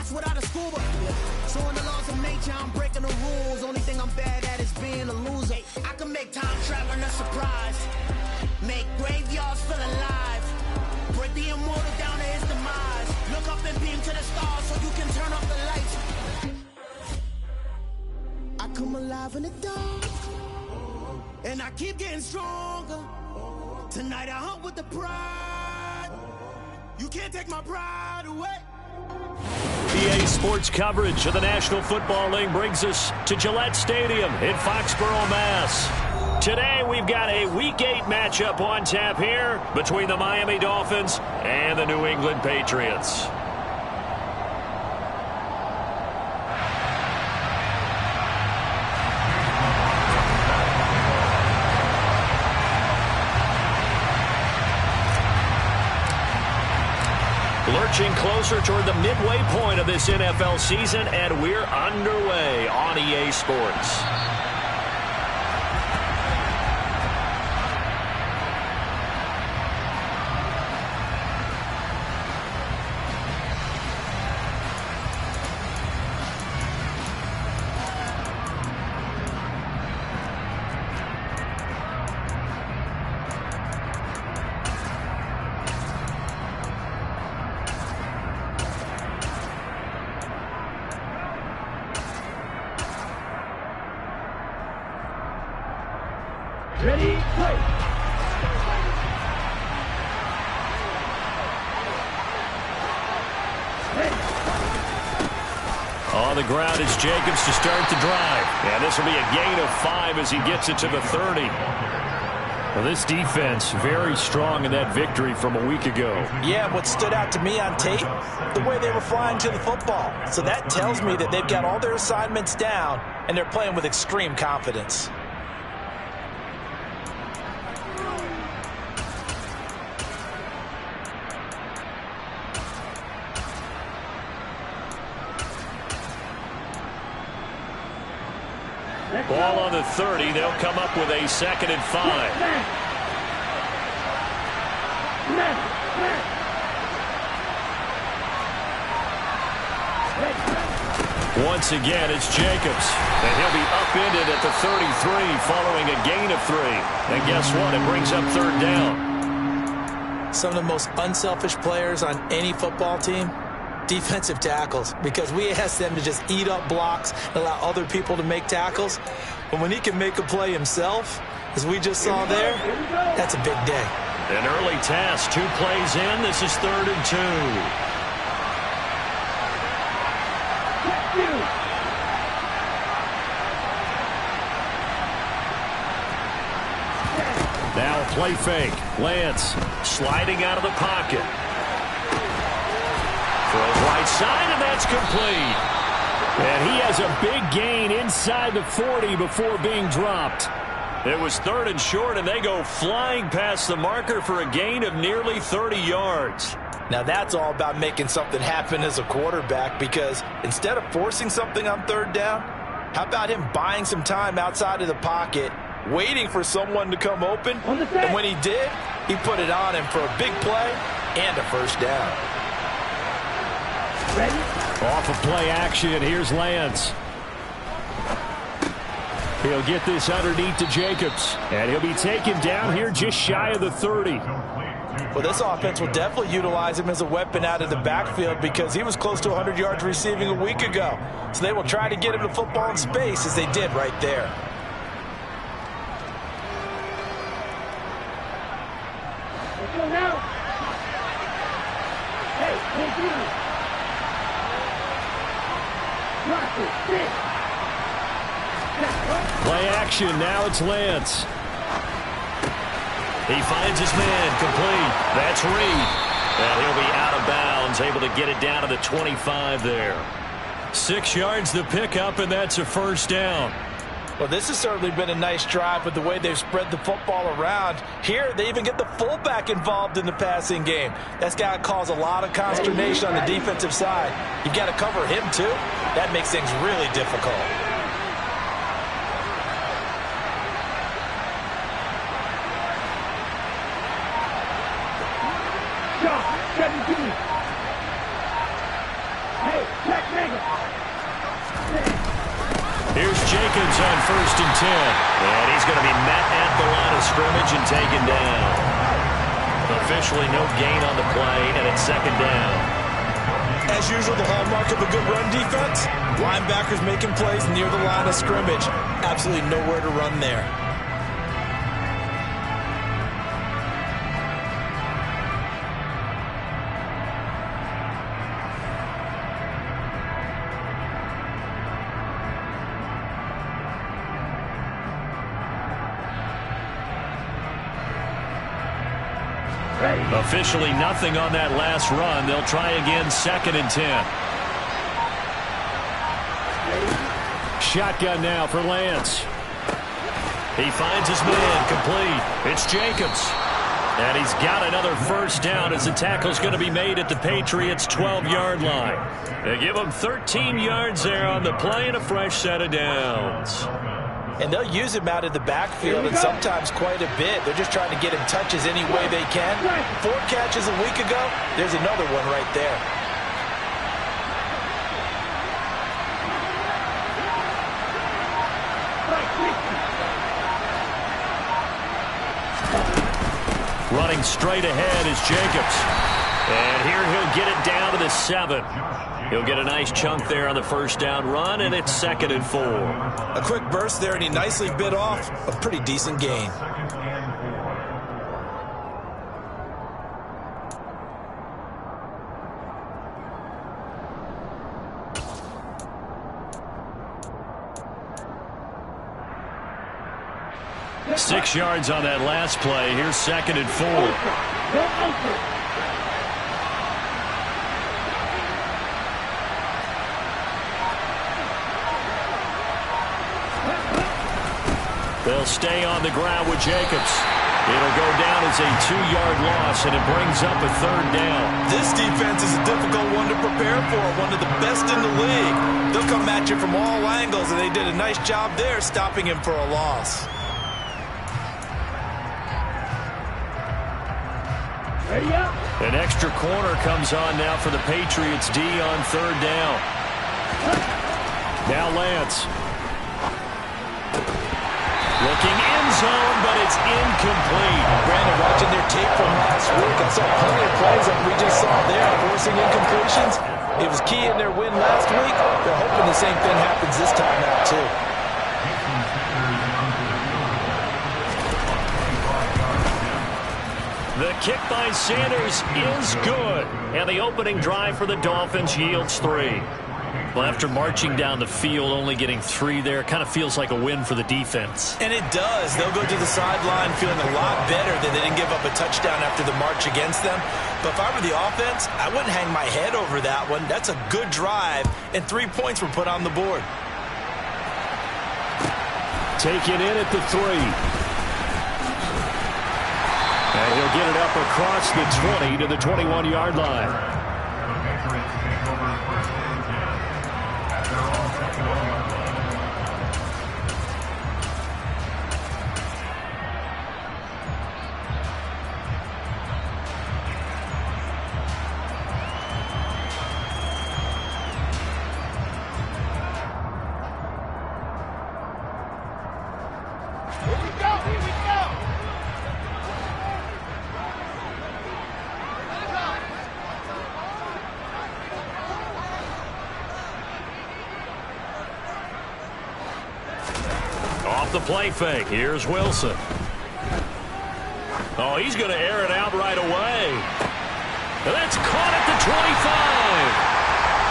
That's without a scuba. So in the laws of nature, I'm breaking the rules. Only thing I'm bad at is being a loser. I can make time traveling a surprise. Make graveyards feel alive. Break the immortal down to his demise. Look up and beam to the stars so you can turn off the lights. I come alive in the dark, and I keep getting stronger. Tonight I hunt with the pride. You can't take my pride away. EA Sports coverage of the National Football League brings us to Gillette Stadium in Foxborough, Mass. Today we've got a Week 8 matchup on tap here between the Miami Dolphins and the New England Patriots. Lurching closer toward the midway point of this NFL season, and we're underway on EA Sports. Ready, play. On the ground is Jacobs to start the drive. And this will be a gain of 5 as he gets it to the 30. Well, this defense very strong in that victory from a week ago. Yeah, what stood out to me on tape, the way they were flying to the football. So that tells me that they've got all their assignments down, and they're playing with extreme confidence. Ball on the 30. They'll come up with a 2nd and 5. Once again, it's Jacobs. And he'll be upended at the 33 following a gain of 3. And guess what? It brings up 3rd down. Some of the most unselfish players on any football team, defensive tackles, because we ask them to just eat up blocks and allow other people to make tackles. But when he can make a play himself, as we just saw there, that's a big day. An early task, 2 plays in. This is 3rd and 2. Now a play fake. Lance sliding out of the pocket. Throws right side, and that's complete. And he has a big gain inside the 40 before being dropped. It was 3rd and short, and they go flying past the marker for a gain of nearly 30 yards. Now that's all about making something happen as a quarterback, because instead of forcing something on 3rd down, how about him buying some time outside of the pocket, waiting for someone to come open, and when he did, he put it on him for a big play and a 1st down. Ready? Off of play action, here's Lance. He'll get this underneath to Jacobs, and he'll be taken down here just shy of the 30. Well, this offense will definitely utilize him as a weapon out of the backfield, because he was close to 100 yards receiving a week ago. So they will try to get him the football in space, as they did right there. Let's go now. Hey, continue. Play action, now it's Lance. He finds his man, complete. That's Reed. And he'll be out of bounds, able to get it down to the 25 there. 6 yards the pickup, and that's a 1st down. Well, this has certainly been a nice drive with the way they've spread the football around. Here, they even get the fullback involved in the passing game. That's got to cause a lot of consternation on the defensive side. You've got to cover him, too. That makes things really difficult. Shot, 17. Hey, Here's Jacobs on 1st and 10. And he's going to be met at the line of scrimmage and taken down. Officially no gain on the play, and it's 2nd down. As usual, the hallmark of a good run defense, linebackers making plays near the line of scrimmage. Absolutely nowhere to run there. Officially nothing on that last run. They'll try again, 2nd and 10. Shotgun now for Lance. He finds his man, complete. It's Jacobs. And he's got another 1st down as the tackle's going to be made at the Patriots' 12-yard line. They give him 13 yards there on the play and a fresh set of downs. And they'll use him out of the backfield and sometimes quite a bit. They're just trying to get him touches any way they can. 4 catches a week ago. There's another one right there. Running straight ahead is Jacobs. And here he'll get it down to the 7. He'll get a nice chunk there on the 1st down run, and it's 2nd and 4. A quick burst there, and he nicely bit off a pretty decent gain. Six yards on that last play. Here's 2nd and 4. They'll stay on the ground with Jacobs. It'll go down as a 2-yard loss, and it brings up a 3rd down. This defense is a difficult one to prepare for, one of the best in the league. They'll come at you from all angles, and they did a nice job there stopping him for a loss. An extra corner comes on now for the Patriots D on 3rd down. Now Lance. Looking end zone, but it's incomplete. Brandon, watching their tape from last week, I saw plenty of plays like we just saw there, forcing incompletions. It was key in their win last week. They're hoping the same thing happens this time out, too. The kick by Sanders is good. And the opening drive for the Dolphins yields 3. Well, after marching down the field, only getting 3 there, kind of feels like a win for the defense. And it does. They'll go to the sideline feeling a lot better than they didn't give up a touchdown after the march against them. But if I were the offense, I wouldn't hang my head over that one. That's a good drive, and 3 points were put on the board. Taken in at the 3. And he'll get it up across the 20 to the 21-yard line. The play fake. Here's Wilson. Oh, he's going to air it out right away. And that's caught at the 25.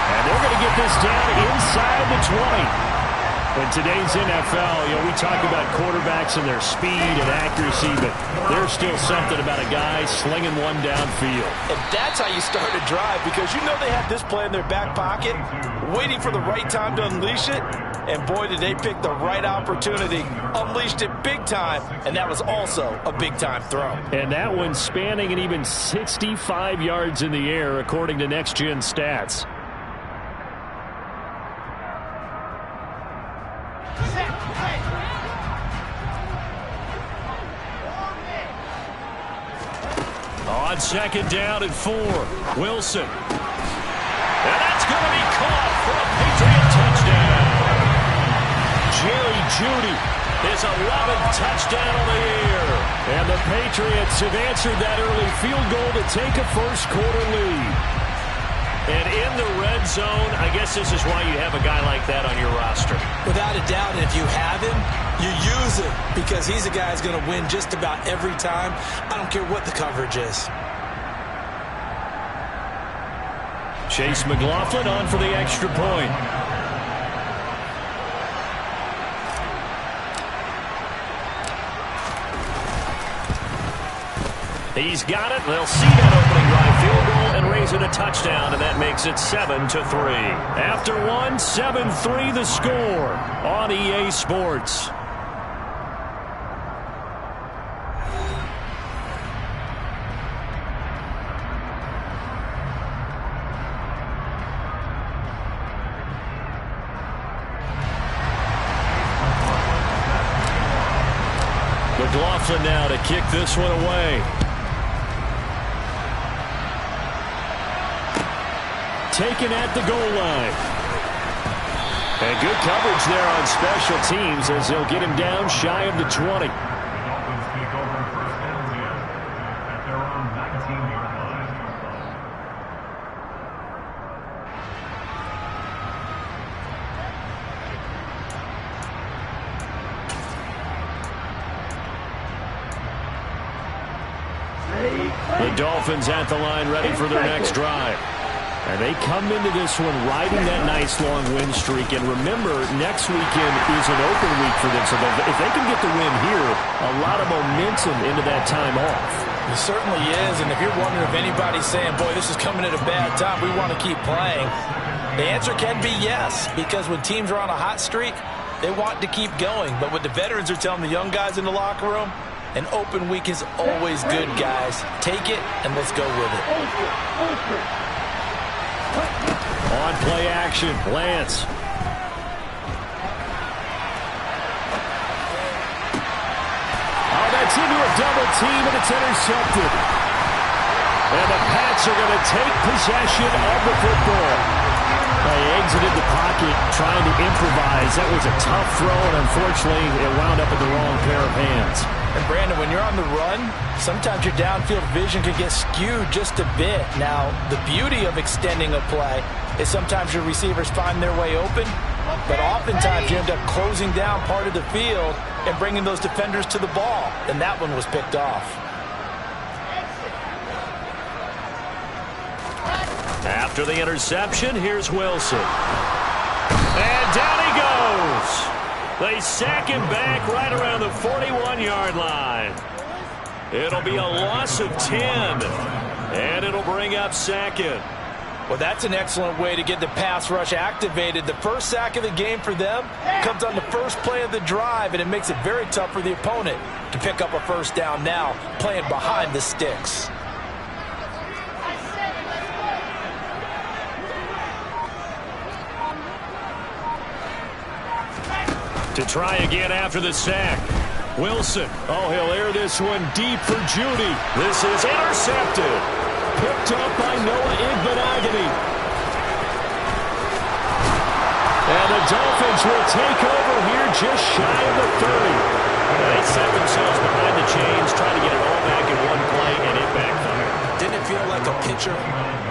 And they're going to get this down inside the 20. In today's NFL, we talk about quarterbacks and their speed and accuracy, but there's still something about a guy slinging one downfield. And that's how you start a drive, because you know they have this play in their back pocket, waiting for the right time to unleash it. And boy, did they pick the right opportunity. Unleashed it big time, and that was also a big-time throw. And that one spanning an even 65 yards in the air, according to Next Gen Stats. On 2nd down and 4, Wilson. And that's going to be caught for a Patriot touchdown. Jerry Jeudy, his 11th touchdown of the year. And the Patriots have answered that early field goal to take a first-quarter lead. And in the red zone, I guess this is why you have a guy like that on your roster. Without a doubt, and if you have him, you use him because he's a guy who's going to win just about every time. I don't care what the coverage is. Chase McLaughlin on for the extra point. He's got it. They'll see that opening drive field goal and raise it a touchdown, and that makes it 7-3. After one, 7-3 the score on EA Sports. McLaughlin now to kick this one away. Taken at the goal line. And good coverage there on special teams as they'll get him down shy of the 20. The Dolphins at the line ready for their next drive. And they come into this one riding that nice long win streak. And remember, next weekend is an open week for them. So if they can get the win here, a lot of momentum into that time off. It certainly is. And if you're wondering if anybody's saying, boy, this is coming at a bad time, we want to keep playing, the answer can be yes. Because when teams are on a hot streak, they want to keep going. But what the veterans are telling the young guys in the locker room, an open week is always good, guys. Take it, and let's go with it. On play action, Lance. Oh, that's into a double team, and it's intercepted. And the Pats are going to take possession of the football. They exited the pocket trying to improvise. That was a tough throw, and unfortunately, it wound up in the wrong pair of hands. And Brandon, when you're on the run, sometimes your downfield vision can get skewed just a bit. Now, the beauty of extending a play is sometimes your receivers find their way open, but oftentimes you end up closing down part of the field and bringing those defenders to the ball. And that one was picked off. After the interception, here's Wilson. And down he goes. They sack him back right around the 41-yard line. It'll be a loss of 10, and it'll bring up second. Well, that's an excellent way to get the pass rush activated. The first sack of the game for them comes on the first play of the drive, and it makes it very tough for the opponent to pick up a first down now, playing behind the sticks. To try again after the sack. Wilson. Oh, he'll air this one deep for Jeudy. This is intercepted. Picked up by Noah Igbenogany. And the Dolphins will take over here just shy of the 30. They set themselves behind the chains, trying to get it all back in one play, and it backfired. Didn't it feel like a pitcher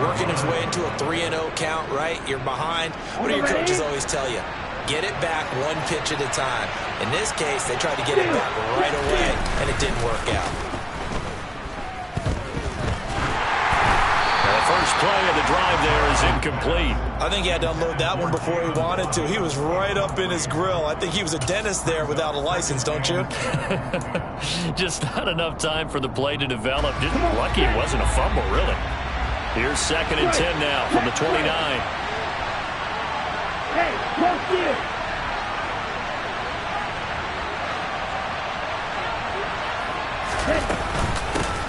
working his way into a 3-0 count, right? You're behind. What do your coaches always tell you? Get it back one pitch at a time. In this case, they tried to get it back right away, and it didn't work out. The first play of the drive there is incomplete. I think he had to unload that one before he wanted to. He was right up in his grill. I think he was a dentist there without a license, don't you? Just not enough time for the play to develop. Just lucky it wasn't a fumble, really. Here's 2nd and 10 now from the 29. Hey, go here.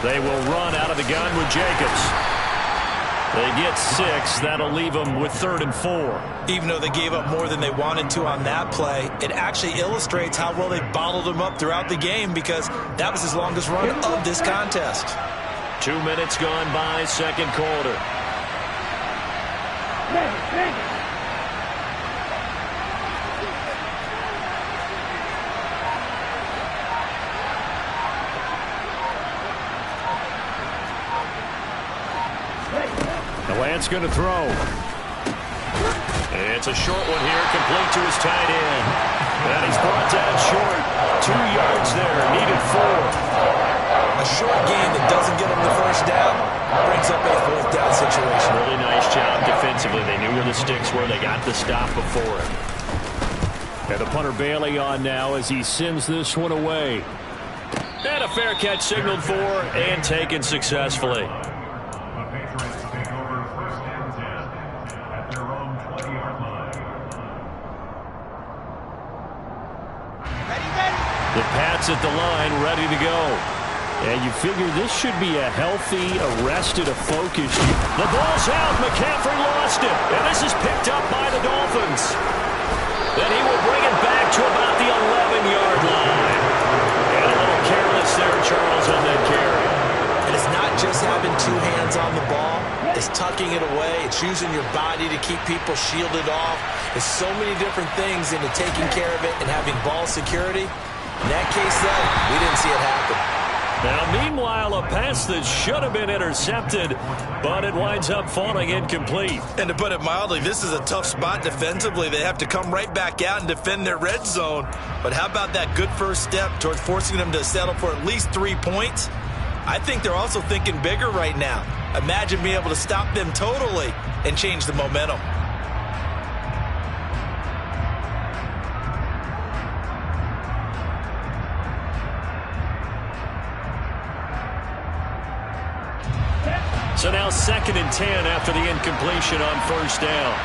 They will run out of the gun with Jacobs. They get 6. That'll leave them with 3rd and 4. Even though they gave up more than they wanted to on that play, it actually illustrates how well they bottled them up throughout the game, because that was his longest run of this contest. 2 minutes gone by, second quarter. Lance going to throw. It's a short one here, complete to his tight end. And he's brought down short. 2 yards there, needed 4. A short game that doesn't get him the first down brings up a 4th down situation. Really nice job defensively. They knew where the sticks were. They got the stop before it. And the punter Bailey on now as he sends this one away. And a fair catch signaled for and taken successfully. The Pats at the line, ready to go. And you figure this should be a healthy, arrested, a focused. The ball's out. McCaffrey lost it. And this is picked up by the Dolphins. Then he will bring it back to about the 11-yard line. And a little careless there, Charles, on that carry. And it's not just having 2 hands on the ball. It's tucking it away. It's using your body to keep people shielded off. There's so many different things into taking care of it and having ball security. In that case, though, we didn't see it happen. Now, meanwhile, a pass that should have been intercepted, but it winds up falling incomplete. And to put it mildly, this is a tough spot defensively. They have to come right back out and defend their red zone. But how about that good first step towards forcing them to settle for at least 3 points? I think they're also thinking bigger right now. Imagine being able to stop them totally and change the momentum. So now 2nd and 10 after the incompletion on first down.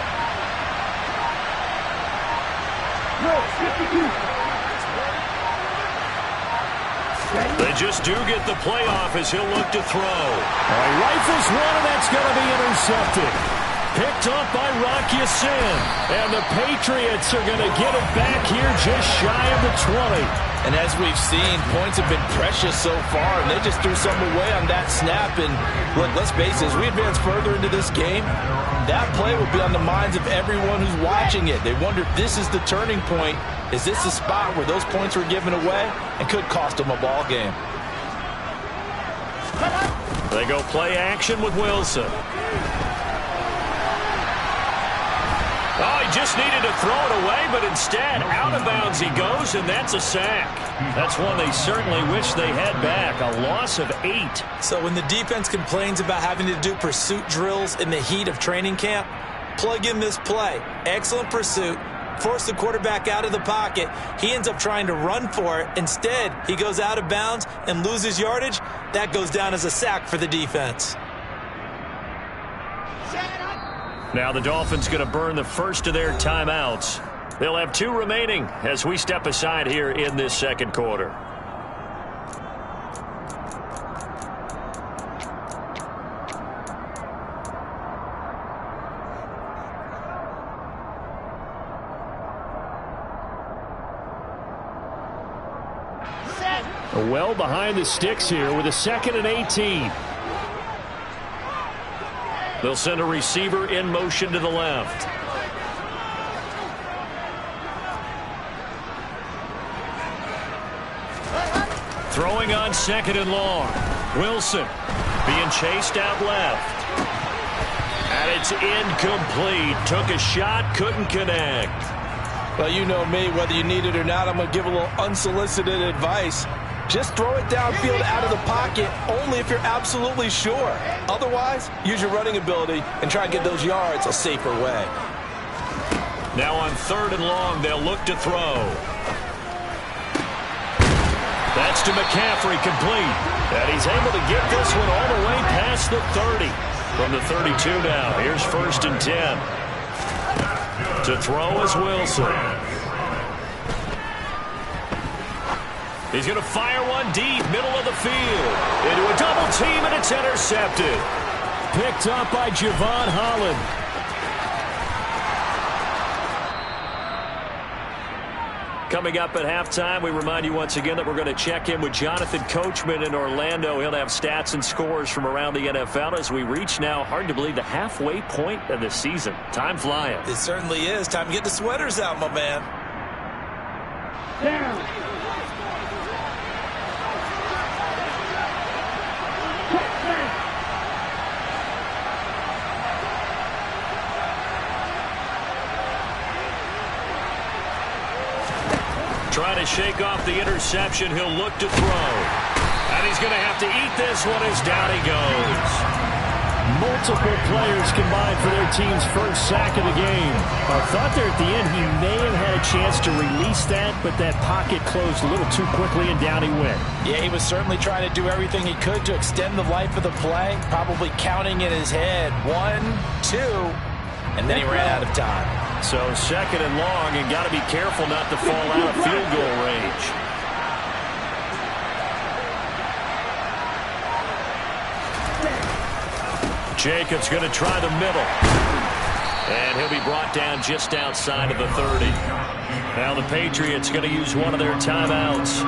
They just do get the playoff as he'll look to throw. Rifles one, and that's going to be intercepted. Picked up by Rocky Sin. And the Patriots are going to get it back here just shy of the 20. And as we've seen, points have been precious so far, and they just threw some away on that snap. And look, let's face it, as we advance further into this game, that play will be on the minds of everyone who's watching it. They wonder if this is the turning point. Is this the spot where those points were given away and could cost them a ball game? They go play action with Wilson. Oh, he just needed to throw it away, but instead, out of bounds he goes, and that's a sack. That's one they certainly wish they had back, a loss of 8. So when the defense complains about having to do pursuit drills in the heat of training camp, plug in this play. Excellent pursuit. Force the quarterback out of the pocket. He ends up trying to run for it. Instead, he goes out of bounds and loses yardage. That goes down as a sack for the defense. Now the Dolphins going to burn the first of their timeouts. They'll have 2 remaining as we step aside here in this second quarter. Well behind the sticks here with a 2nd and 18. They'll send a receiver in motion to the left. Throwing on 2nd and long. Wilson being chased out left. And it's incomplete. Took a shot, couldn't connect. Well, you know me, whether you need it or not, I'm going to give a little unsolicited advice. Just throw it downfield out of the pocket only if you're absolutely sure. Otherwise, use your running ability and try and get those yards a safer way. Now on 3rd and long, they'll look to throw. That's to McCaffrey, complete. And he's able to get this one all the way past the 30. From the 32 now, here's 1st and 10. To throw is Wilson. He's going to fire one deep, middle of the field. Into a double team, and it's intercepted. Picked up by Javon Holland. Coming up at halftime, we remind you once again that we're going to check in with Jonathan Coachman in Orlando. He'll have stats and scores from around the NFL as we reach now, hard to believe, the halfway point of the season. Time flying. It certainly is. Time to get the sweaters out, my man. Down. shake off the interception. He'll look to throw. And he's going to have to eat this one as down he goes. Multiple players combined for their team's first sack of the game. I thought there at the end he may have had a chance to release that, but that pocket closed a little too quickly and down he went. Yeah, he was certainly trying to do everything he could to extend the life of the play, probably counting in his head 1, 2, and then he ran out of time. So second and long, and got to be careful not to fall out of field goal range. Jacobs going to try the middle. And he'll be brought down just outside of the 30. Now the Patriots going to use one of their timeouts.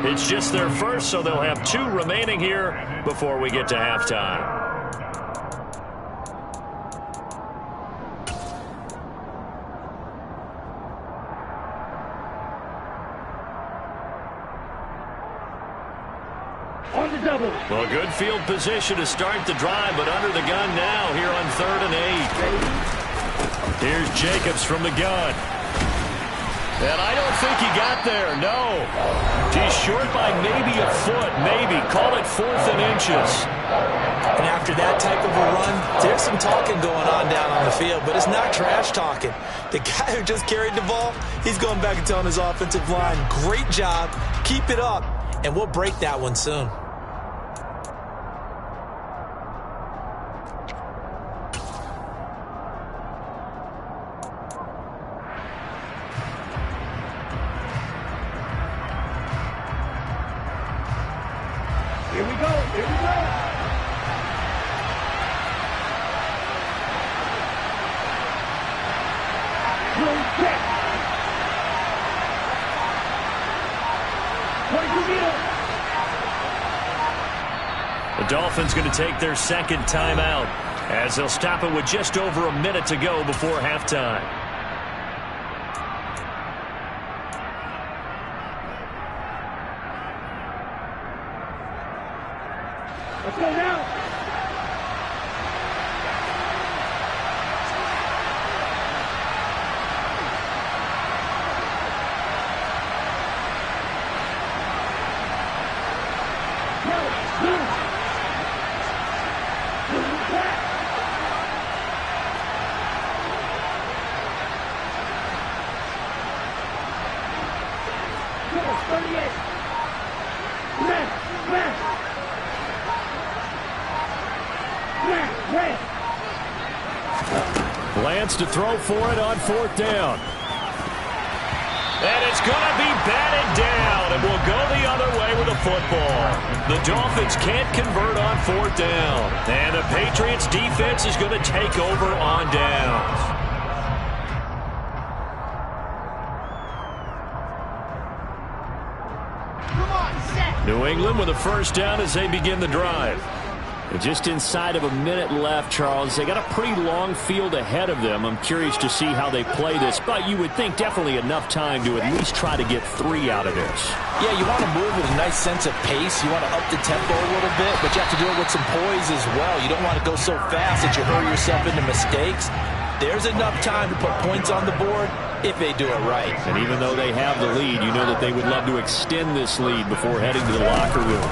It's just their first, so they'll have 2 remaining here before we get to halftime. On the double. Well, good field position to start the drive, but under the gun now here on 3rd and 8. Here's Jacobs from the gun. And I don't think he got there, no. He's short by maybe a foot, maybe. Call it 4th and inches. And after that type of a run, there's some talking going on down on the field, but it's not trash talking. The guy who just carried the ball, he's going back and telling his offensive line, great job, keep it up, and we'll break that one soon. Here we go. Here we go. Close check. 22 meter. The Dolphins going to take their second timeout as they'll stop it with just over a minute to go before halftime. Let's go now. Lance to throw for it on 4th down. And it's going to be batted down, and we'll go the other way with the football. The Dolphins can't convert on 4th down, and the Patriots defense is going to take over on downs. New England with a first down as they begin the drive. Just inside of a minute left, Charles. They got a pretty long field ahead of them. I'm curious to see how they play this, but you would think definitely enough time to at least try to get 3 out of this. Yeah, you want to move with a nice sense of pace. You want to up the tempo a little bit, but you have to do it with some poise as well. You don't want to go so fast that you hurry yourself into mistakes. There's enough time to put points on the board if they do it right. And even though they have the lead, you know that they would love to extend this lead before heading to the locker room.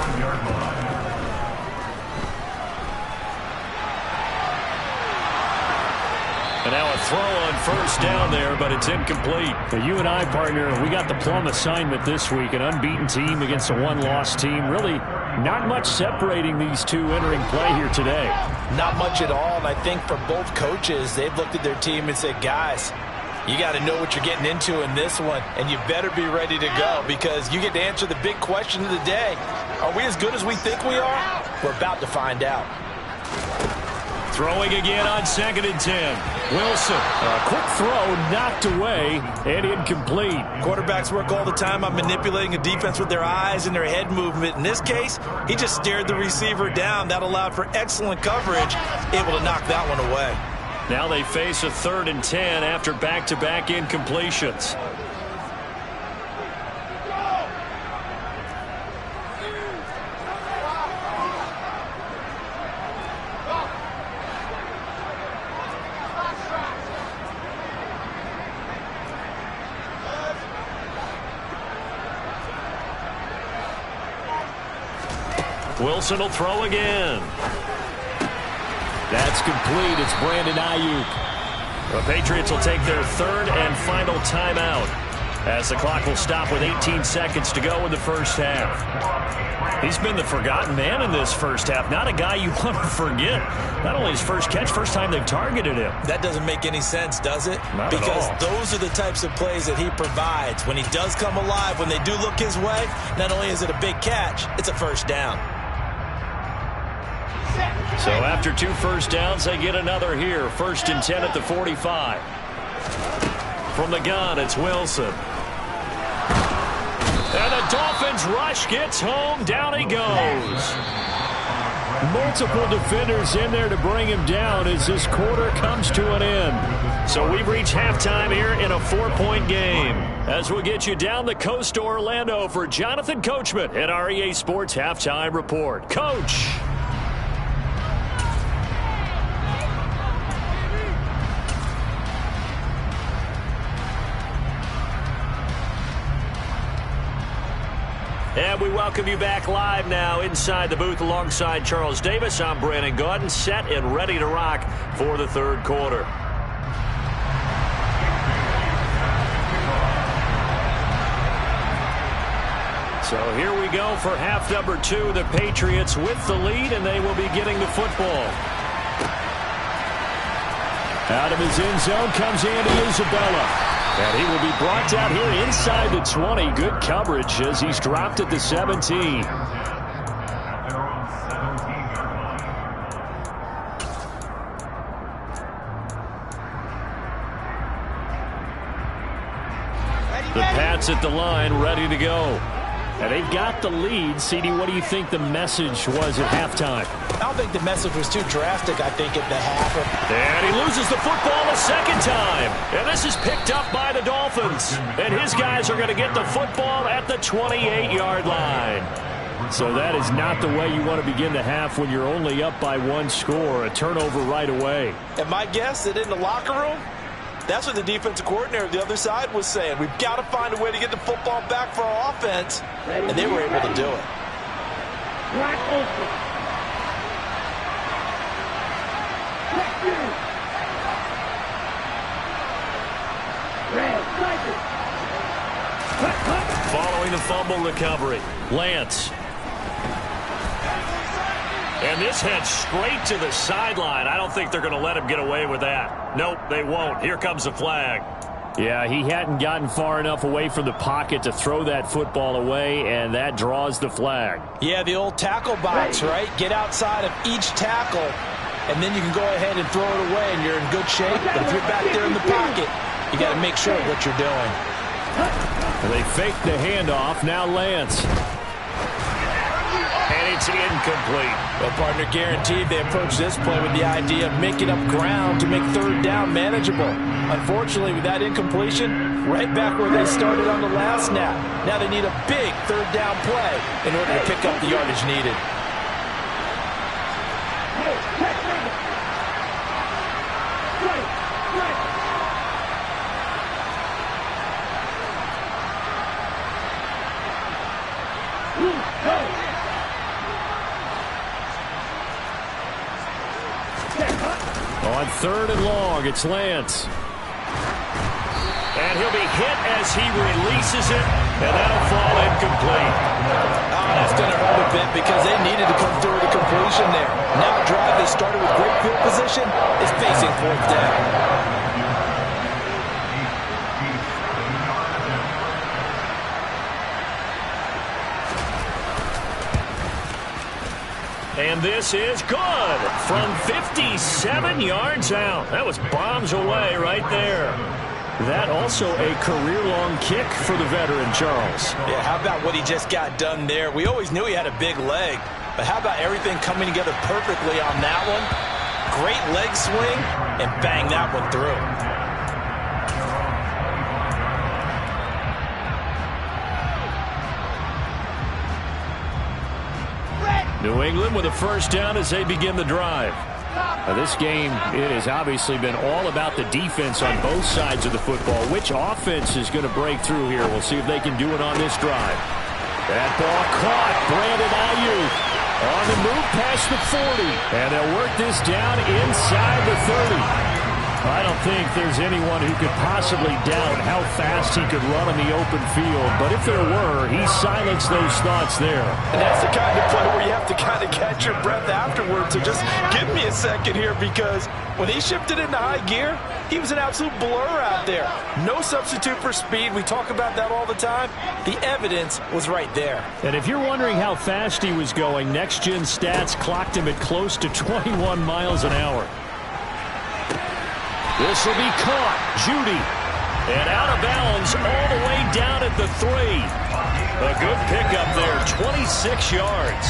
And now a throw on first down there, but it's incomplete. Well, you and I, partner, we got the plum assignment this week. An unbeaten team against a one-loss team. Really not much separating these two entering play here today. Not much at all, and I think for both coaches, they've looked at their team and said, guys, you got to know what you're getting into in this one, and you better be ready to go because you get to answer the big question of the day. Are we as good as we think we are? We're about to find out. Throwing again on 2nd and 10. Wilson. A quick throw knocked away and incomplete. Quarterbacks work all the time on manipulating a defense with their eyes and their head movement. In this case, he just stared the receiver down. That allowed for excellent coverage, able to knock that one away. Now they face a 3rd and 10 after back-to-back incompletions. Wilson will throw again. That's complete. It's Brandon Ayuk. The Patriots will take their third and final timeout as the clock will stop with 18 seconds to go in the first half. He's been the forgotten man in this first half. Not a guy you want to forget. Not only his first catch, first time they've targeted him. That doesn't make any sense, does it? Not because at all. Those are the types of plays that he provides. When he does come alive, when they do look his way, not only is it a big catch, it's a first down. So after 2 first downs, they get another here. 1st and 10 at the 45. From the gun, it's Wilson. And the Dolphins rush gets home. Down he goes. Multiple defenders in there to bring him down as this quarter comes to an end. So we've reached halftime here in a 4-point game. As we'll get you down the coast to Orlando for Jonathan Coachman at our EA Sports Halftime Report. Coach. And we welcome you back live now inside the booth alongside Charles Davis. I'm Brandon Gaudin, set and ready to rock for the third quarter. So here we go for half number 2. The Patriots with the lead, and they will be getting the football. Out of his end zone comes Andy Isabella. And he will be brought down here inside the 20. Good coverage as he's dropped at the 17. The Pats at the line, ready to go. And they've got the lead. CD, what do you think the message was at halftime? I don't think the message was too drastic, I think, at the half. And he loses the football a second time. And this is picked up by the Dolphins. And his guys are going to get the football at the 28-yard line. So that is not the way you want to begin the half when you're only up by 1 score. A turnover right away. And my guess that in the locker room, that's what the defensive coordinator on the other side was saying. We've got to find a way to get the football back for our offense. And they were able to do it. Black open. Red, Following the fumble recovery, Lance. And this heads straight to the sideline. I don't think they're going to let him get away with that. Nope, they won't. Here comes the flag. Yeah, he hadn't gotten far enough away from the pocket to throw that football away, and that draws the flag. Yeah, the old tackle box, right? Get outside of each tackle, and then you can go ahead and throw it away, and you're in good shape. But if you're back there in the pocket, you got to make sure of what you're doing. They fake the handoff. Now Lance. And it's incomplete. Well, partner, guaranteed they approach this play with the idea of making up ground to make third down manageable. Unfortunately, with that incompletion, right back where they started on the last snap. Now they need a big third down play in order to pick up the yardage needed. On 3rd and long, it's Lance. And he'll be hit as he releases it, and that'll fall incomplete. Oh, that's going to hurt a bit because they needed to come through with a completion there. Now a drive that started with great field position is facing 4th down. And this is good from 57 yards out. That was bombs away right there. That also a career-long kick for the veteran, Charles. Yeah, how about what he just got done there? We always knew he had a big leg, but how about everything coming together perfectly on that one? Great leg swing, and bang that one through. New England with a first down as they begin the drive. Now this game, it has obviously been all about the defense on both sides of the football. Which offense is going to break through here? We'll see if they can do it on this drive. That ball caught. Brandon Ayuk. On the move past the 40. And they'll work this down inside the 30. I don't think there's anyone who could possibly doubt how fast he could run on the open field. But if there were, he silenced those thoughts there. And that's the kind of play where you have to kind of catch your breath afterwards. So just give me a second here, because when he shifted into high gear, he was an absolute blur out there. No substitute for speed. We talk about that all the time. The evidence was right there. And if you're wondering how fast he was going, Next Gen Stats clocked him at close to 21 miles an hour. This will be caught. Judy. And out of bounds all the way down at the 3. A good pickup there, 26 yards.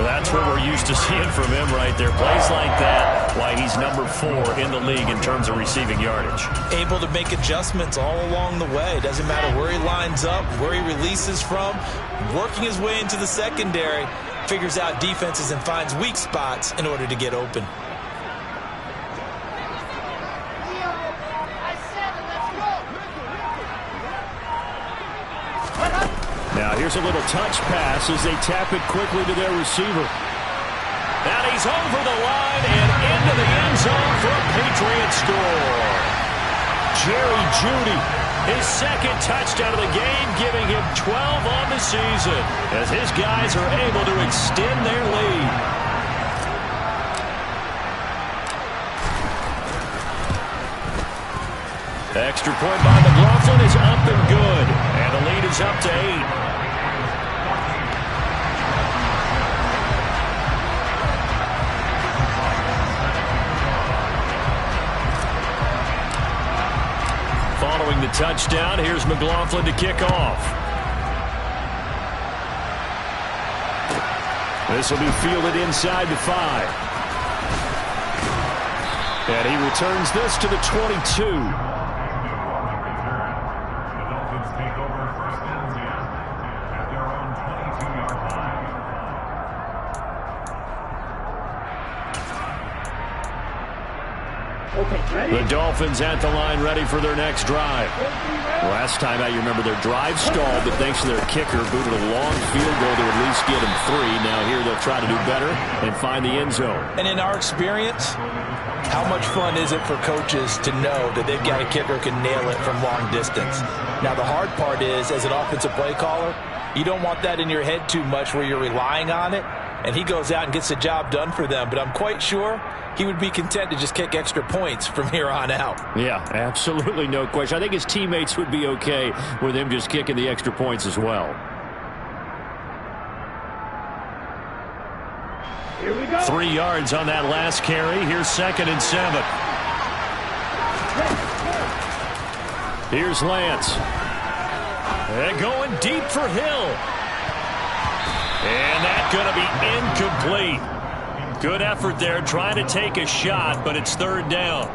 Well, that's what we're used to seeing from him right there. Plays like that, why he's number 4 in the league in terms of receiving yardage. Able to make adjustments all along the way. Doesn't matter where he lines up, where he releases from. Working his way into the secondary. Figures out defenses and finds weak spots in order to get open. Now here's a little touch pass as they tap it quickly to their receiver. And he's over the line and into the end zone for a Patriot score. Jerry Jeudy, his second touchdown of the game, giving him 12 on the season as his guys are able to extend their lead. Extra point by McLaughlin is up and good. And the lead is up to 8. Following the touchdown, here's McLaughlin to kick off. This will be fielded inside the 5. And he returns this to the 22. The Dolphins at the line ready for their next drive. Last time out, you remember their drive stalled, but thanks to their kicker, booted a long field goal to at least get them 3. Now here they'll try to do better and find the end zone. And in our experience, how much fun is it for coaches to know that they've got a kicker who can nail it from long distance? Now the hard part is, as an offensive play caller, you don't want that in your head too much where you're relying on it. And he goes out and gets the job done for them. But I'm quite sure he would be content to just kick extra points from here on out. Yeah, absolutely no question. I think his teammates would be okay with him just kicking the extra points as well. Here we go. 3 yards on that last carry. Here's 2nd and 7. Here's Lance. And going deep for Hill. And that's going to be incomplete. Good effort there trying to take a shot, but it's 3rd down.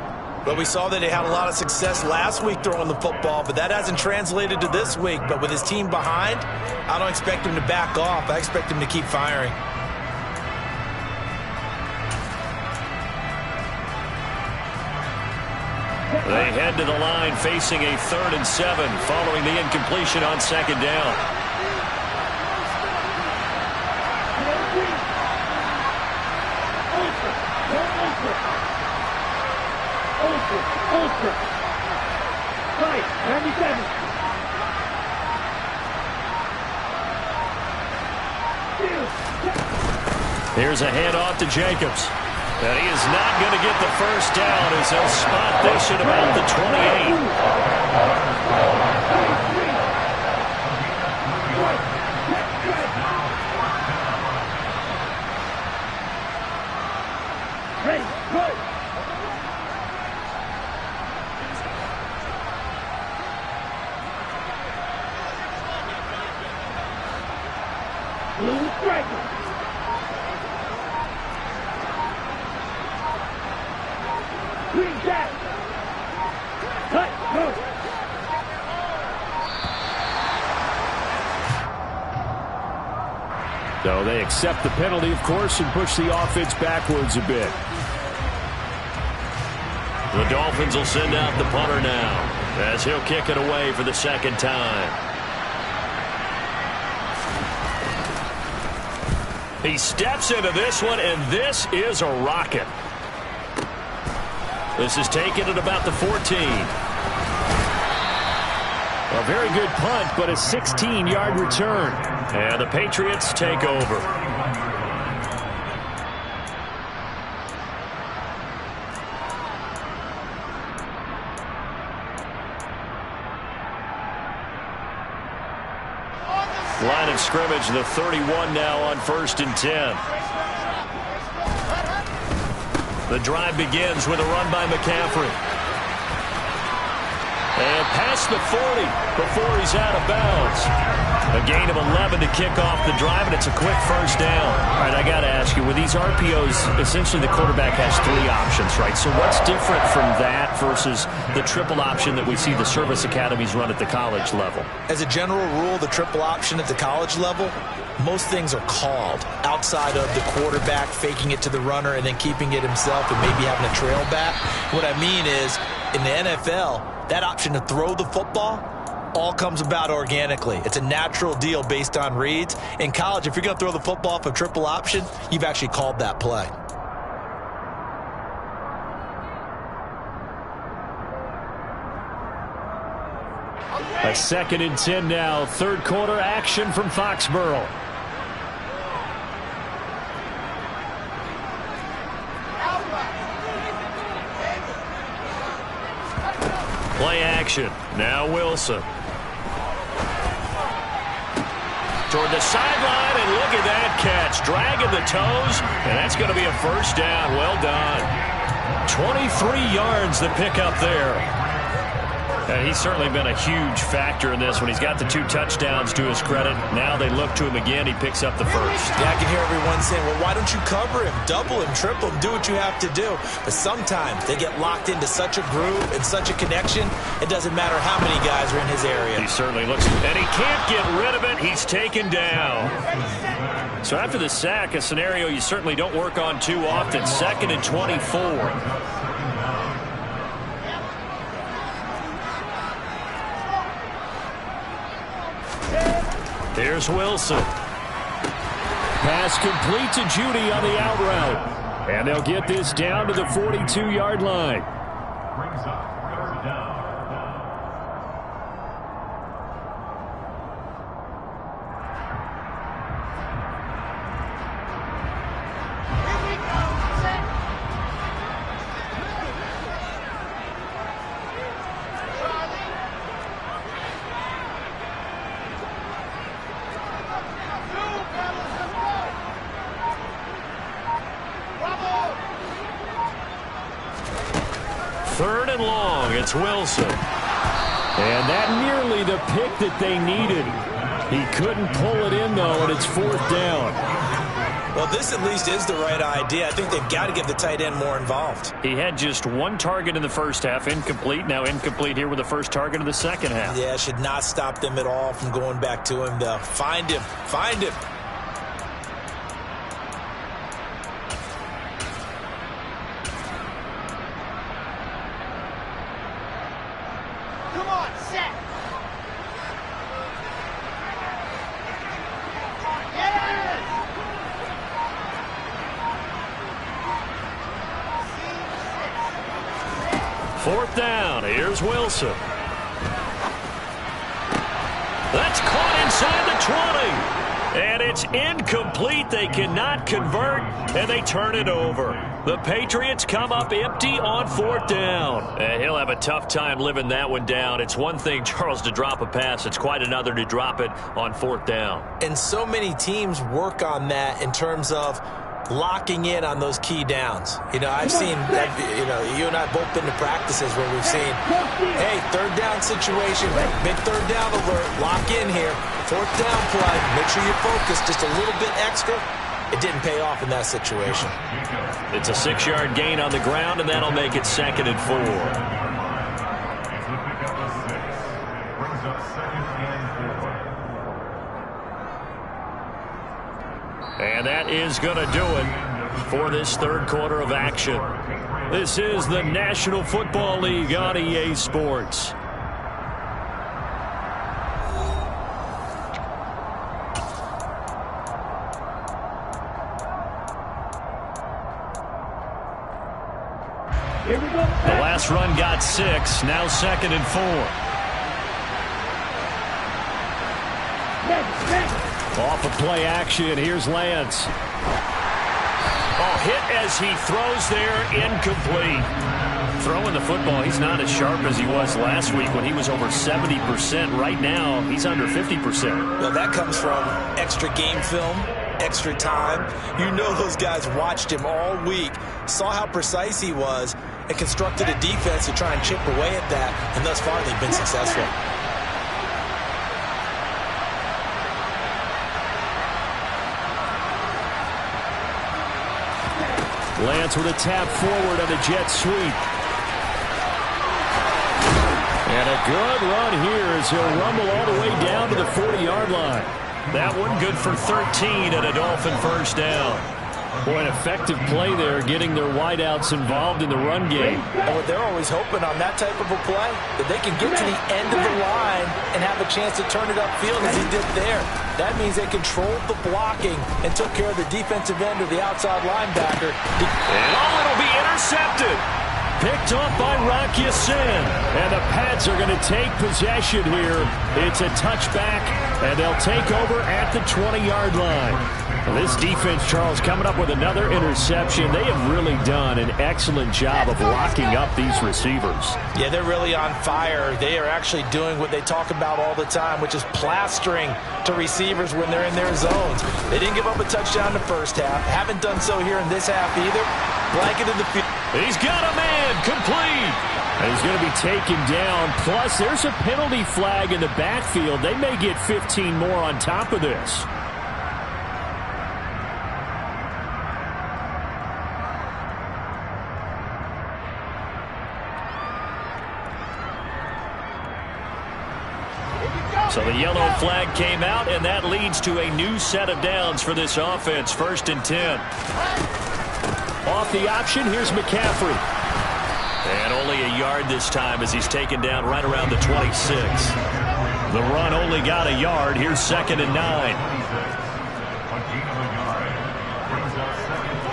But we saw that he had a lot of success last week throwing the football, but that hasn't translated to this week. But with his team behind, I don't expect him to back off. I expect him to keep firing. They head to the line facing a 3rd and 7 following the incompletion on 2nd down. Right, 97. Here's a handoff to Jacobs. And he is not going to get the first down as he'll spot this at about the 28. Ready, go. Blue striker. Green jack. Cut, go. So they accept the penalty, of course, and push the offense backwards a bit. The Dolphins will send out the punter now as he'll kick it away for the 2nd time. He steps into this one, and this is a rocket. This is taken at about the 14. A very good punt, but a 16-yard return. And the Patriots take over. Line of scrimmage, the 31 now on 1st and 10. The drive begins with a run by McCaffrey. And past the 40 before he's out of bounds. A gain of 11 to kick off the drive, and it's a quick first down. All right, I got to ask you, with these RPOs, essentially the quarterback has 3 options, right? So what's different from that versus the triple option that we see the service academies run at the college level? As a general rule, the triple option at the college level, most things are called outside of the quarterback faking it to the runner and then keeping it himself and maybe having a trail back. What I mean is, in the NFL, that option to throw the football all comes about organically. It's a natural deal based on reads. In college, if you're going to throw the football for triple option, you've actually called that play. A 2nd and 10 now. 3rd quarter action from Foxborough. Play action. Now Wilson. Toward the sideline, and look at that catch. Dragging the toes, and that's going to be a first down. Well done. 23 yards to pick up there. And he's certainly been a huge factor in this when he's got the 2 touchdowns to his credit. Now they look to him again. He picks up the first. Yeah, I can hear everyone saying, well, why don't you cover him, double him, triple him, do what you have to do. But sometimes they get locked into such a groove and such a connection, it doesn't matter how many guys are in his area. He certainly looks, and he can't get rid of it. He's taken down. So after the sack, a scenario you certainly don't work on too often. 2nd and 24. Here's Wilson. Pass complete to Judy on the out route. And they'll get this down to the 42-yard line. Brings up 3rd down. It's Wilson. And that nearly the pick that they needed. He couldn't pull it in, though, and it's 4th down. Well, this at least is the right idea. I think they've got to get the tight end more involved. He had just 1 target in the first half, incomplete. Now incomplete here with the first target of the second half. Yeah, it should not stop them at all from going back to him, though. Find him. Find him. Fourth down. Here's Wilson. That's caught inside the 20. And it's incomplete. They cannot convert, and they turn it over. The Patriots come up empty on 4th down. And he'll have a tough time living that one down. It's one thing, Charles, to drop a pass. It's quite another to drop it on 4th down. And so many teams work on that in terms of locking in on those key downs. You know, I've seen, you and I both been to practices where we've seen, hey, 3rd down situation, big 3rd down alert, lock in here, 4th down play, make sure you're focused just a little bit extra. It didn't pay off in that situation. It's a 6-yard gain on the ground, and that'll make it 2nd and 4. Brings up 2nd and 4. And that is going to do it for this 3rd quarter of action. This is the National Football League on EA Sports. Here we go. The last run got 6, now 2nd and 4. Next. Off of play action, here's Lance. Oh, hit as he throws there, incomplete. Throwing the football, he's not as sharp as he was last week when he was over 70%. Right now, he's under 50%. Well, that comes from extra game film, extra time. You know those guys watched him all week, saw how precise he was, and constructed a defense to try and chip away at that, and thus far they've been successful. Lance with a tap forward on a jet sweep. And a good run here as he'll rumble all the way down to the 40-yard line. That one good for 13 and a Dolphin first down. Boy, an effective play there, getting their wideouts involved in the run game. And they're always hoping on that type of a play that they can get to the end of the line and have a chance to turn it upfield as he did there. That means they controlled the blocking and took care of the defensive end or the outside linebacker. And it'll be intercepted. Picked off by Rock Ya-Sin. And the Pats are going to take possession here. It's a touchback, and they'll take over at the 20-yard line. This defense, Charles, coming up with another interception. They have really done an excellent job of locking up these receivers. Yeah, they're really on fire. They are actually doing what they talk about all the time, which is plastering to receivers when they're in their zones. They didn't give up a touchdown in the first half. Haven't done so here in this half either. Blanketed the field. He's got a man, complete. And he's going to be taken down. Plus, there's a penalty flag in the backfield. They may get 15 more on top of this. So the yellow flag came out, and that leads to a new set of downs for this offense. 1st and 10. Off the option, here's McCaffrey. And only a yard this time as he's taken down right around the 26. The run only got a yard. Here's 2nd and 9. A gain of a yard. Brings up 2nd and 9.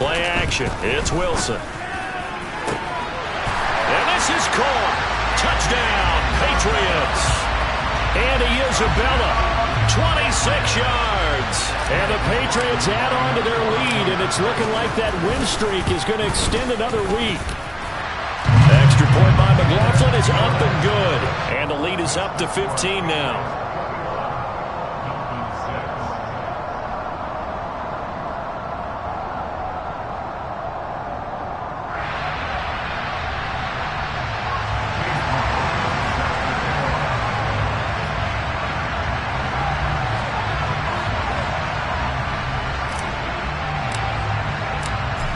Play action. It's Wilson. And this is caught. Touchdown, Patriots. Andy Isabella, 26 yards. And the Patriots add on to their lead, and it's looking like that win streak is going to extend another week. Extra point by McLaughlin is up and good. And the lead is up to 15 now.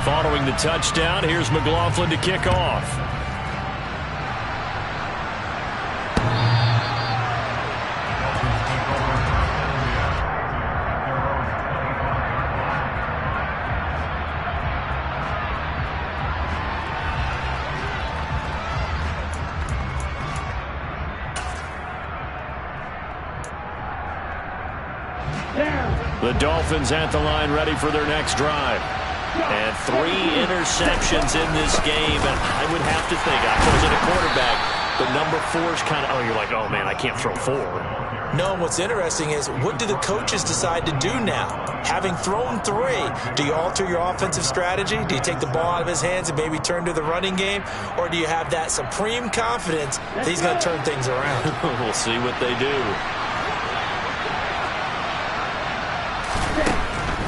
Following the touchdown, here's McLaughlin to kick off. The Dolphins at the line, ready for their next drive. And 3 interceptions in this game, and I would have to think, I wasn't a quarterback, but number 4 is kind of, oh, you're like, oh, man, I can't throw 4. No, and what's interesting is, what do the coaches decide to do now? Having thrown 3, do you alter your offensive strategy? Do you take the ball out of his hands and maybe turn to the running game? Or do you have that supreme confidence that he's going to turn things around? We'll see what they do.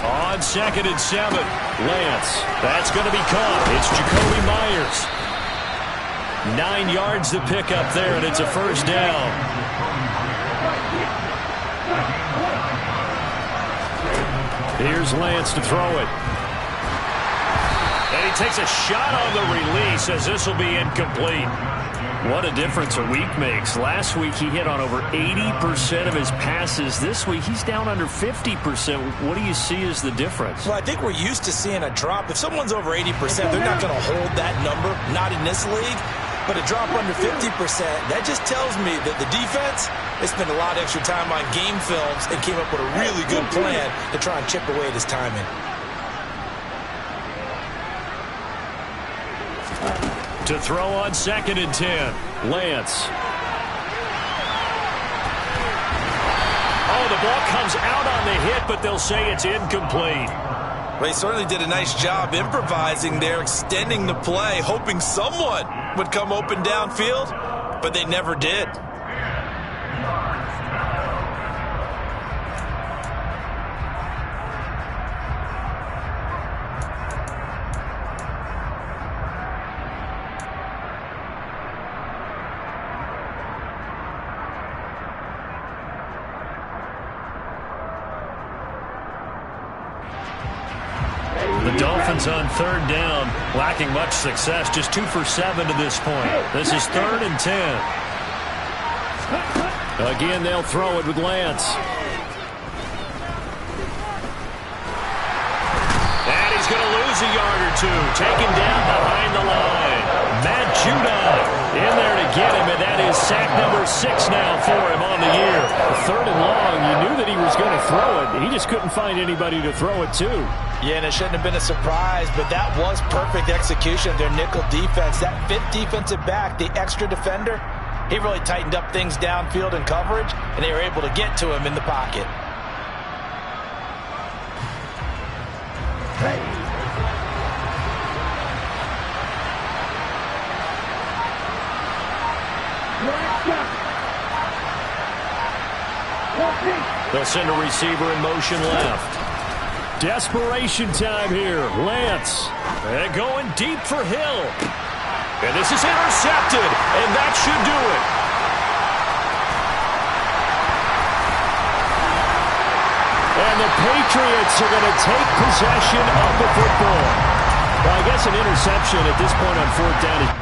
On 2nd and 7, Lance. That's going to be caught. It's Jacoby Myers. 9 yards to pick up there, and it's a first down. Here's Lance to throw it. And he takes a shot on the release as this will be incomplete. What a difference a week makes. Last week he hit on over 80% of his passes. This week he's down under 50%. What do you see as the difference? Well, I think we're used to seeing a drop. If someone's over 80%, they're not going to hold that number, not in this league. But a drop under 50%, that just tells me that the defense, they spent a lot of extra time on game films and came up with a really good plan to try and chip away at his timing. To throw on 2nd and 10, Lance. Oh, the ball comes out on the hit, but they'll say it's incomplete. Well, he certainly did a nice job improvising there, extending the play, hoping someone would come open downfield, but they never did. The Dolphins on 3rd down, lacking much success, just 2 for 7 to this point. This is 3rd and 10. Again, they'll throw it with Lance. And he's going to lose a yard or two, taken down behind the line. Matt Judon in there to get him, and that is sack number 6 now for him on the year. 3rd and long, you knew that he was going to throw it. He just couldn't find anybody to throw it to. Yeah, and it shouldn't have been a surprise, but that was perfect execution of their nickel defense. That 5th defensive back, the extra defender, he really tightened up things downfield in coverage, and they were able to get to him in the pocket. They'll send a receiver in motion left. Desperation time here. Lance. And going deep for Hill. And this is intercepted. And that should do it. And the Patriots are going to take possession of the football. Well, I guess an interception at this point on 4th down is...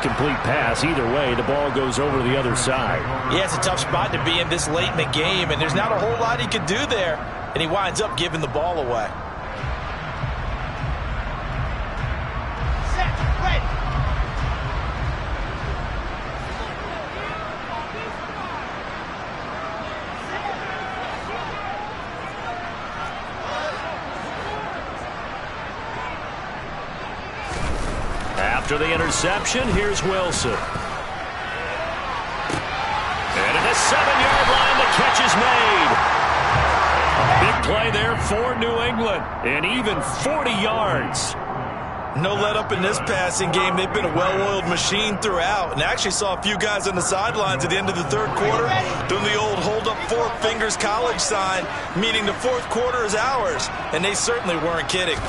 Complete pass. Either way, the ball goes over the other side. Yeah, it's a tough spot to be in this late in the game, and there's not a whole lot he could do there, and he winds up giving the ball away. Set, ready. After the interception, here's Wilson. And at the 7-yard line, the catch is made. Big play there for New England. And even 40 yards. No let up in this passing game. They've been a well-oiled machine throughout. And I actually saw a few guys on the sidelines at the end of the 3rd quarter doing the old hold up 4 fingers college sign, meaning the 4th quarter is ours. And they certainly weren't kidding.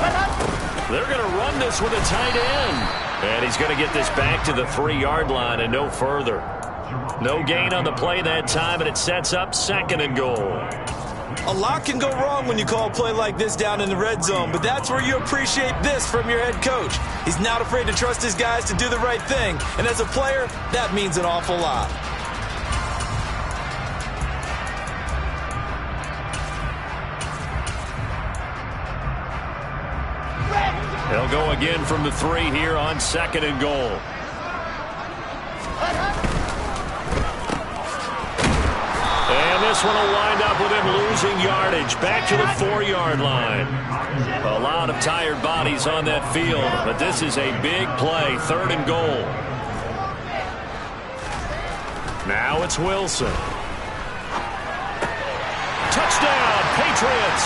They're going to run this with a tight end. And he's going to get this back to the 3-yard line and no further. No gain on the play that time, and it sets up 2nd and goal. A lot can go wrong when you call a play like this down in the red zone, but that's where you appreciate this from your head coach. He's not afraid to trust his guys to do the right thing, and as a player, that means an awful lot. They'll go again from the 3 here on 2nd and goal. And this one will wind up with him losing yardage back to the 4-yard line. A lot of tired bodies on that field, but this is a big play, 3rd and goal. Now it's Wilson. Patriots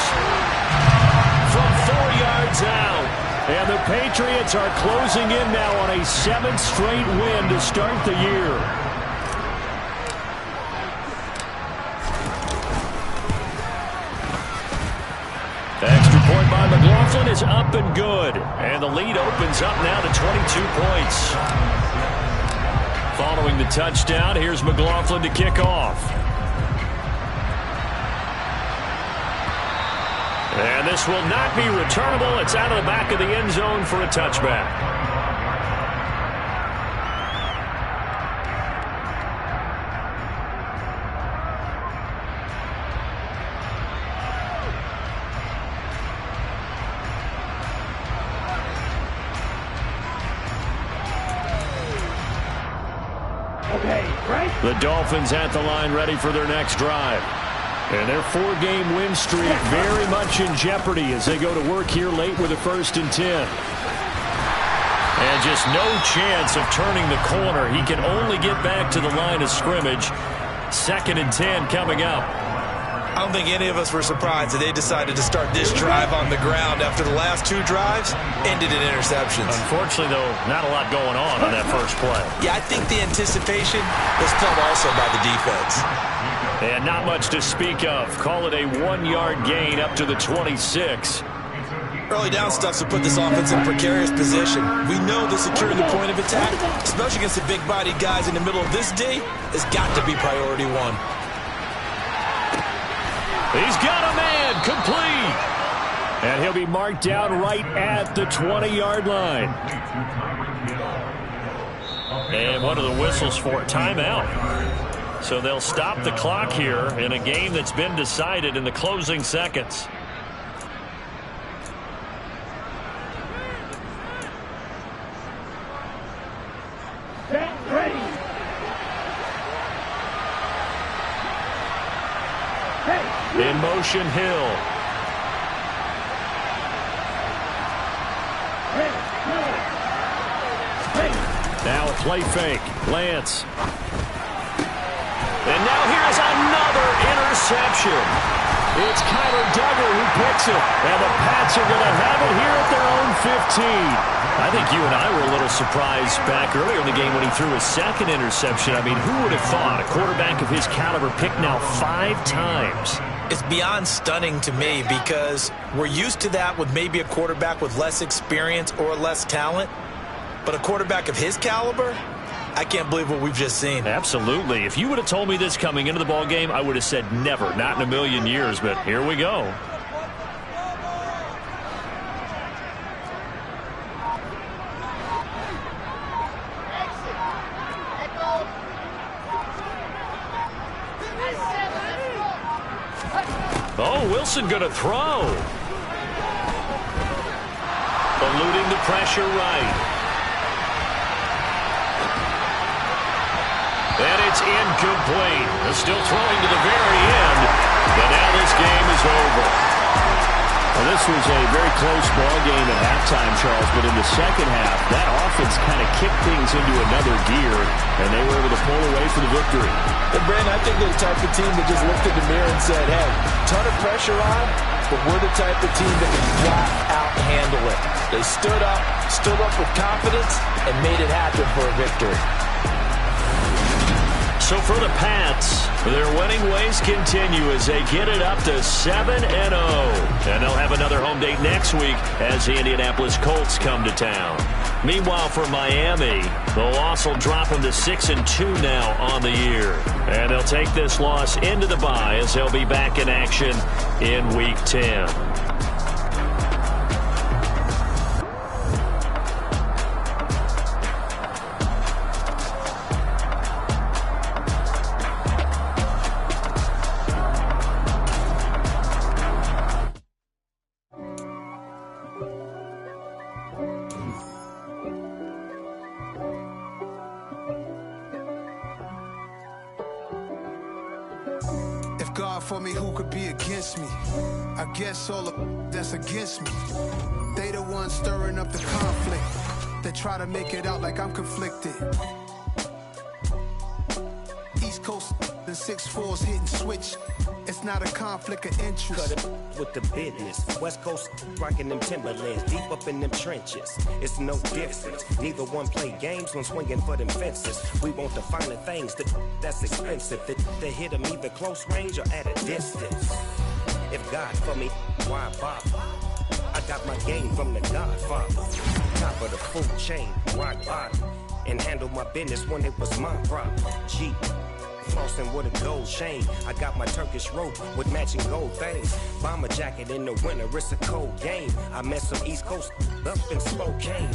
from 4 yards out. And the Patriots are closing in now on a 7th straight win to start the year. Extra point by McLaughlin is up and good. And the lead opens up now to 22 points. Following the touchdown, here's McLaughlin to kick off. And this will not be returnable. It's out of the back of the end zone for a touchback. The Dolphins at the line ready for their next drive. And their 4-game win streak very much in jeopardy as they go to work here late with a 1st and 10. And just no chance of turning the corner. He can only get back to the line of scrimmage. 2nd and 10 coming up. I don't think any of us were surprised that they decided to start this drive on the ground after the last 2 drives ended in interceptions. Unfortunately, though, not a lot going on that first play. Yeah, I think the anticipation was felt also by the defense. And not much to speak of. Call it a 1-yard gain up to the 26. Early down stuff to put this offense in precarious position. We know that securing the point of attack, especially against the big-bodied guys in the middle of this D, has got to be priority 1. He's got a man, complete. And he'll be marked down right at the 20-yard line. And what are the whistles for? Timeout. So they'll stop the clock here in a game that's been decided in the closing seconds. Set, ready. In motion, Hill. Now a play fake. Lance. And now here's another interception. It's Kyler Duggar who picks it. And the Pats are going to have it here at their own 15. I think you and I were a little surprised back earlier in the game when he threw his 2nd interception. I mean, who would have thought a quarterback of his caliber picked now 5 times? It's beyond stunning to me because we're used to that with maybe a quarterback with less experience or less talent. But a quarterback of his caliber, I can't believe what we've just seen. Absolutely. If you would have told me this coming into the ball game, I would have said never, not in a million years. But here we go. Oh, Wilson going to throw. Eluding the pressure right. And it's incomplete. They're still throwing to the very end. But now this game is over. Well, this was a very close ball game at halftime, Charles, but in the second half, that offense kind of kicked things into another gear, and they were able to pull away for the victory. And Brandon, I think they're the type of team that just looked in the mirror and said, hey, ton of pressure on, but we're the type of team that can flat out handle it. They stood up with confidence, and made it happen for a victory. So for the Pats, their winning ways continue as they get it up to 7-0. And they'll have another home date next week as the Indianapolis Colts come to town. Meanwhile, for Miami, the loss will drop them to 6-2 now on the year. And they'll take this loss into the bye as they'll be back in action in Week 10. For me, who could be against me? I guess all of that's against me. They the ones stirring up the conflict. They try to make it out like I'm conflicted. East Coast, the 6'4s hitting switch. It's not a conflict of interest. Cut it with the business. West Coast rocking them Timberlands, deep up in them trenches. It's no difference. Neither one play games when swinging for them fences. We want the finer things that's expensive. That hit them either close range or at a distance. If God for me, why bother? I got my game from the Godfather. Top of the food chain, rock bottom. And handle my business when it was my problem. G. Flossing with a gold chain. I got my Turkish rope with matching gold things. Bomber jacket in the winter, it's a cold game. I met some East Coast up in Spokane.